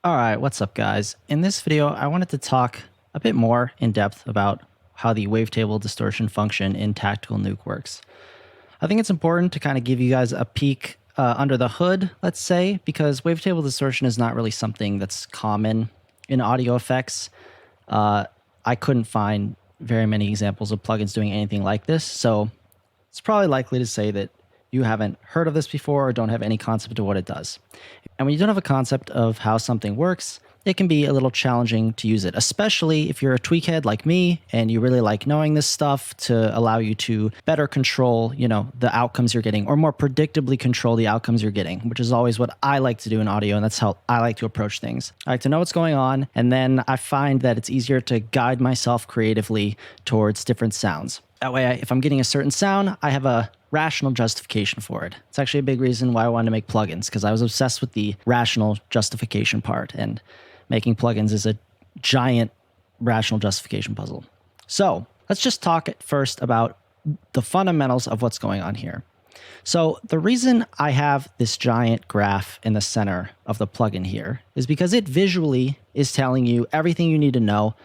All right, what's up guys? In this video, I wanted to talk a bit more in depth about how the wavetable distortion function in Tactical Nuke works. I think it's important to kind of give you guys a peek under the hood, let's say, because wavetable distortion is not really something that's common in audio effects. I couldn't find very many examples of plugins doing anything like this, so it's probably likely to say that you haven't heard of this before or don't have any concept of what it does. And when you don't have a concept of how something works, it can be a little challenging to use it, especially if you're a tweakhead like me and you really like knowing this stuff to allow you to better control, the outcomes you're getting, or more predictably control the outcomes you're getting, which is always what I like to do in audio, and that's how I like to approach things. I like to know what's going on, and then I find that it's easier to guide myself creatively towards different sounds. That way, if I'm getting a certain sound, I have a rational justification for it. It's actually a big reason why I wanted to make plugins, because I was obsessed with the rational justification part, and making plugins is a giant rational justification puzzle. So let's just talk at first about the fundamentals of what's going on here. So the reason I have this giant graph in the center of the plugin here is because it visually is telling you everything you need to know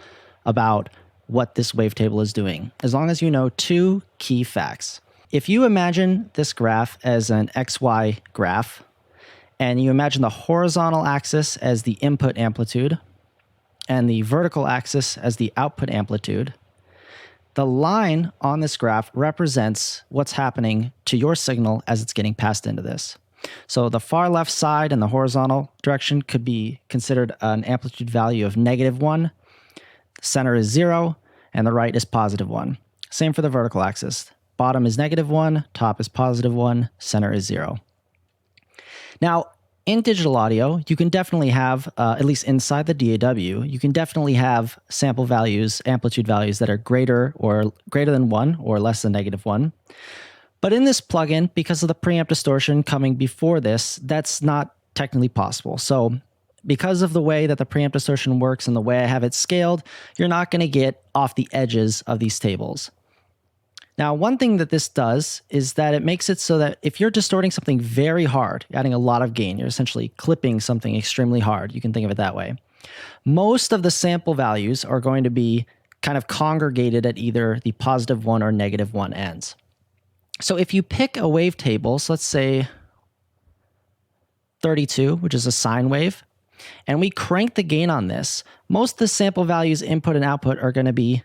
about what this wavetable is doing, as long as you know two key facts. If you imagine this graph as an XY graph, and you imagine the horizontal axis as the input amplitude, and the vertical axis as the output amplitude, the line on this graph represents what's happening to your signal as it's getting passed into this. So the far left side in the horizontal direction could be considered an amplitude value of -1, center is 0, and the right is +1. Same for the vertical axis. Bottom is -1, top is +1, center is 0. Now, in digital audio, you can definitely have, at least inside the DAW, you can definitely have sample values, amplitude values that are greater than 1 or less than -1. But in this plugin, because of the preamp distortion coming before this, that's not technically possible. So because of the way that the preamp distortion works and the way I have it scaled, you're not going to get off the edges of these tables. Now, one thing that this does is that it makes it so that if you're distorting something very hard, adding a lot of gain, you're essentially clipping something extremely hard. You can think of it that way. Most of the sample values are going to be kind of congregated at either the +1 or -1 ends. So if you pick a wavetable, so let's say 32, which is a sine wave, and we crank the gain on this, most of the sample values input and output are going to be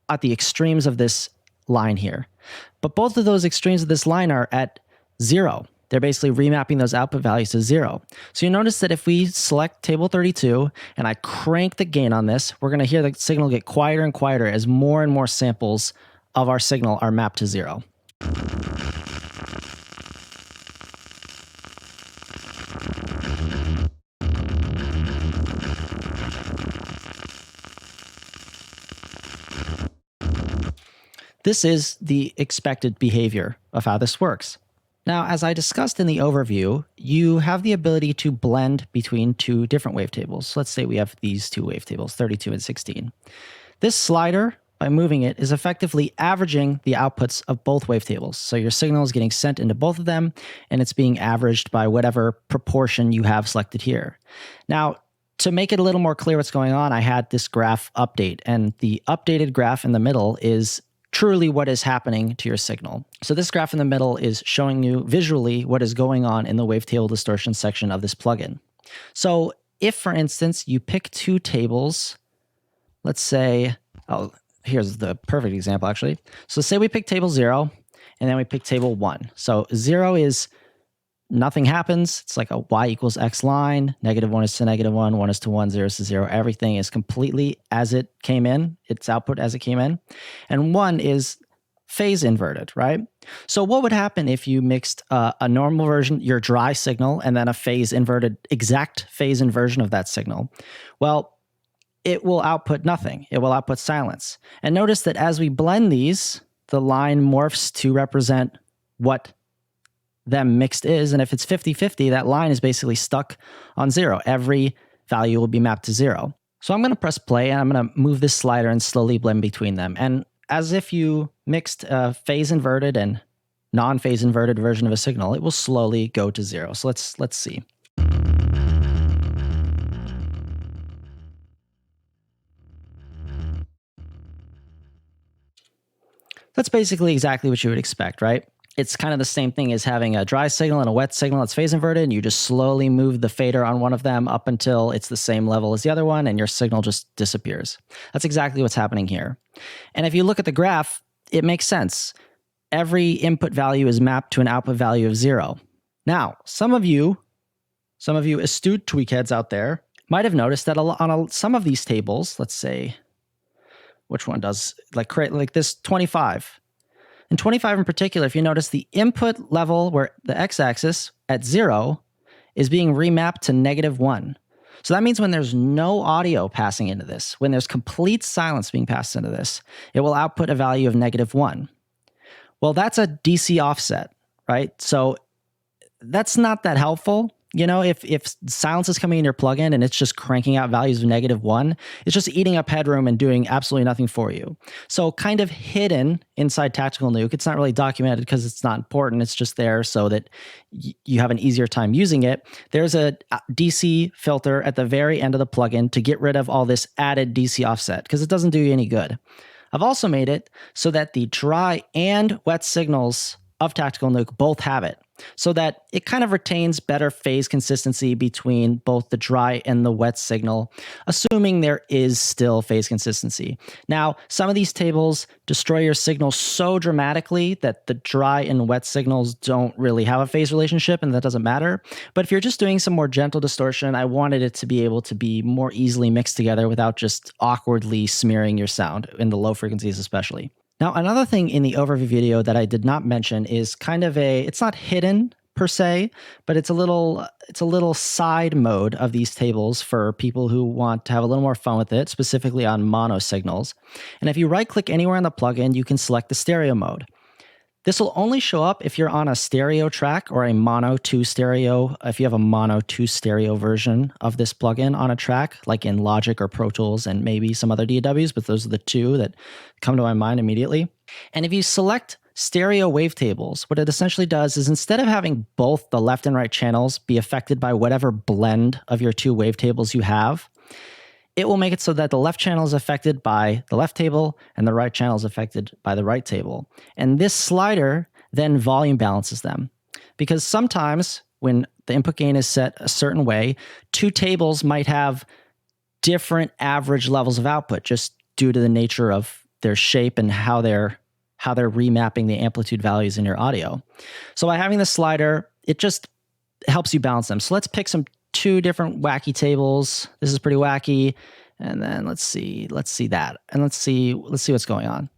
at the extremes of this line here. But both of those extremes of this line are at 0. They're basically remapping those output values to 0. So you notice that if we select table 32 and I crank the gain on this, we're going to hear the signal get quieter and quieter as more and more samples of our signal are mapped to 0. This is the expected behavior of how this works. Now, as I discussed in the overview, you have the ability to blend between two different wavetables. Let's say we have these two wavetables, 32 and 16. This slider, by moving it, is effectively averaging the outputs of both wavetables. So your signal is getting sent into both of them, and it's being averaged by whatever proportion you have selected here. Now, to make it a little more clear what's going on, I had this graph update, and the updated graph in the middle is truly what is happening to your signal. So this graph in the middle is showing you visually what is going on in the wavetable distortion section of this plugin. So if, for instance, you pick two tables, let's say, here's the perfect example actually. So say we pick table 0 and then we pick table 1. So 0 is nothing happens. It's like a y equals x line. -1 is to -1, 1 is to 1, 0 is to 0. Everything is completely as it came in. It's output as it came in. And 1 is phase inverted, right? So what would happen if you mixed a normal version, your dry signal, and then a phase inverted, exact phase inversion of that signal? Well, it will output nothing. It will output silence. And notice that as we blend these, the line morphs to represent what them mixed is, and if it's 50-50, that line is basically stuck on 0. Every value will be mapped to 0. So I'm going to press play, and I'm going to move this slider and slowly blend between them. And as if you mixed a phase inverted and non-phase inverted version of a signal, it will slowly go to 0. So let's see. That's basically exactly what you would expect, right? It's kind of the same thing as having a dry signal and a wet signal that's phase inverted, and you just slowly move the fader on one of them up until it's the same level as the other one, and your signal just disappears. That's exactly what's happening here. And if you look at the graph, it makes sense. Every input value is mapped to an output value of 0. Now, some of you astute tweak heads out there might have noticed that on some of these tables, let's say, which one does, like this 25. In 25 in particular, if you notice the input level where the x-axis at 0 is being remapped to -1. So that means when there's no audio passing into this, when there's complete silence being passed into this, it will output a value of -1. Well, that's a DC offset, right? So that's not that helpful. You know, if silence is coming in your plugin and it's just cranking out values of -1, it's just eating up headroom and doing absolutely nothing for you. So kind of hidden inside Tactical Nuke, it's not really documented because it's not important. It's just there so that you have an easier time using it. There's a DC filter at the very end of the plugin to get rid of all this added DC offset because it doesn't do you any good. I've also made it so that the dry and wet signals of Tactical Nuke both have it, so that it kind of retains better phase consistency between both the dry and the wet signal, assuming there is still phase consistency. Now, some of these tables destroy your signal so dramatically that the dry and wet signals don't really have a phase relationship, and that doesn't matter. But if you're just doing some more gentle distortion, I wanted it to be able to be more easily mixed together without just awkwardly smearing your sound, in the low frequencies especially. Now, another thing in the overview video that I did not mention is kind of it's not hidden per se, but it's a little side mode of these tables for people who want to have a little more fun with it, specifically on mono signals. And if you right click anywhere in the plugin, you can select the stereo mode. This will only show up if you're on a stereo track or a mono 2 stereo, if you have a mono 2 stereo version of this plugin on a track, like in Logic or Pro Tools and maybe some other DAWs, but those are the two that come to my mind immediately. And if you select stereo wavetables, what it essentially does is instead of having both the left and right channels be affected by whatever blend of your two wavetables you have, it will make it so that the left channel is affected by the left table and the right channel is affected by the right table. And this slider then volume balances them. Because sometimes when the input gain is set a certain way, two tables might have different average levels of output just due to the nature of their shape and how they're remapping the amplitude values in your audio. So by having the slider, it just helps you balance them. So let's pick two different wacky tables. This is pretty wacky. And then let's see that. And let's see what's going on.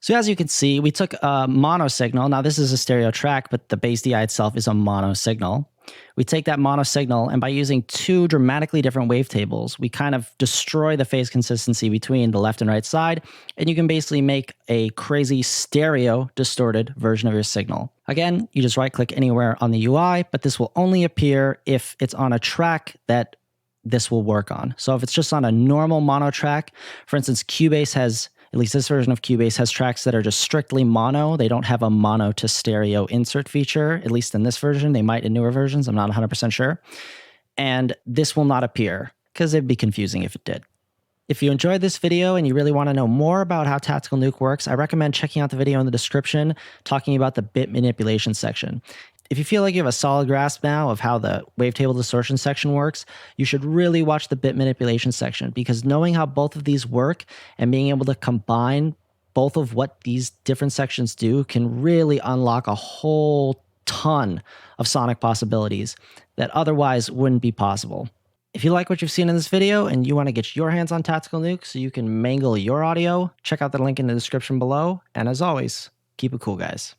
So as you can see, we took a mono signal. Now this is a stereo track, but the bass DI itself is a mono signal. We take that mono signal, and by using two dramatically different wavetables, we kind of destroy the phase consistency between the left and right side, and you can basically make a crazy stereo distorted version of your signal. Again, you just right-click anywhere on the UI, but this will only appear if it's on a track that this will work on. So if it's just on a normal mono track, for instance, Cubase has, at least this version of Cubase has tracks that are just strictly mono. They don't have a mono to stereo insert feature, at least in this version. They might in newer versions. I'm not 100% sure. And this will not appear because it'd be confusing if it did. If you enjoyed this video and you really want to know more about how Tactical Nuke works, I recommend checking out the video in the description talking about the bit manipulation section. If you feel like you have a solid grasp now of how the wavetable distortion section works, you should really watch the bit manipulation section, because knowing how both of these work and being able to combine both of what these different sections do can really unlock a whole ton of sonic possibilities that otherwise wouldn't be possible. If you like what you've seen in this video and you want to get your hands on Tactical Nuke so you can mangle your audio, check out the link in the description below. And as always, keep it cool, guys.